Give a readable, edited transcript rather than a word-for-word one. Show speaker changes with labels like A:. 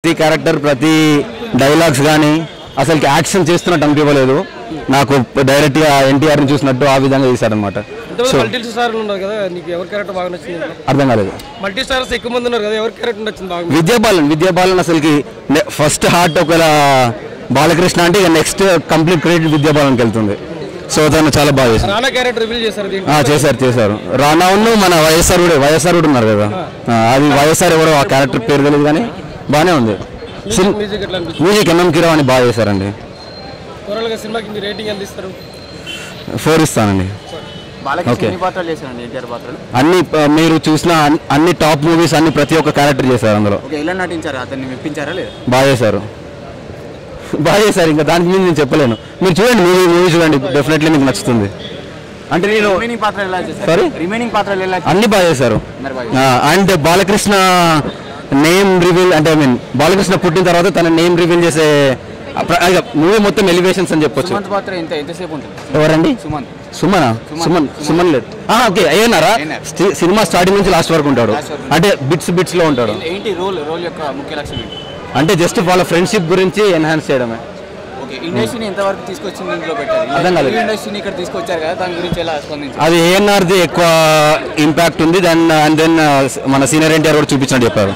A: ప్రతి క్యారెక్టర్ ప్రతి డైలాగ్స్ కానీ అసలు యాక్షన్ చేస్తున్నట్టు అనిపించలేదు నాకు. డైరెక్ట్గా ఎన్టీఆర్ని చూసినట్టు ఆ విధంగా తీశారనమాట.
B: మల్టీ స్టార్ ఉన్నారు కదా, నీకు ఎవరి క్యారెక్టర్ బాగా నచ్చింది?
A: అర్థం కాలేదు.
B: మల్టీ స్టార్స్ ఎక్కువ మంది ఉన్నారు కదా, ఎవరి క్యారెక్టర్ నచ్చింది బాగా?
A: విద్యాబాలన్ అసలుకి ఫస్ట్ హార్ట్ ఒకవేళ బాలకృష్ణ అంటే ఇక నెక్స్ట్ కంప్లీట్ క్రెడిట్ విద్యాబాలన్కి వెళ్తుంది. సో తను చాలా బాగా చేశారు.
B: రానా క్యారెక్టర్ రివీల్ చేశారు.
A: చేశారు. రానా మన వైఎస్ఆర్ కూడా ఉన్నారు కదా, అది వైఎస్ఆర్ ఎవరో ఆ క్యారెక్టర్ పేరు తెలియదు కానీ బాగానే ఉంది. మ్యూజిక్ ఎంఎం కిరావ్ అని బాగా చేశారండి.
B: సినిమాకి మీరు రేటింగ్ ఎంత ఇస్తారు?
A: 4 ఇస్తానండి. అన్ని మీరు చూసిన అన్ని టాప్ మూవీస్ అన్ని ప్రతి ఒక్క క్యారెక్టర్ చేశారు అందులో. బాగా చేశారు. ఇంకా దానికి మీద నేను చెప్పలేను. మీరు చూడండి, మూవీ చూడండి, డెఫినెట్లీ మీకు నచ్చుతుంది. అంటే నేను అన్ని బాగా చేశారు. అండ్ బాలకృష్ణ నేమ్ రివీల్ అంటే బాలకృష్ణ పుట్టిన తర్వాత తన నేమ్ రివీల్ చేసే మూవీ మొత్తం ఎలివేషన్స్ అని చెప్పొచ్చు. ఎవరండి? సుమన్ లేదు. ఓకే, అయ్యన్నారా? సినిమా స్టార్టింగ్ నుంచి లాస్ట్ వరకు ఉంటాడు, అంటే బిట్స్ లో ఉంటాడు. అంటే జస్ట్ వాళ్ళ ఫ్రెండ్షిప్ గురించి ఎన్హాన్స్ చేయడమే. అది ఏఎన్ఆర్ది ఎక్కువ ఇంపాక్ట్ ఉంది. దెన్ మన సీనియర్ ఎన్టీఆర్ కూడా చూపించినట్టు చెప్పారు.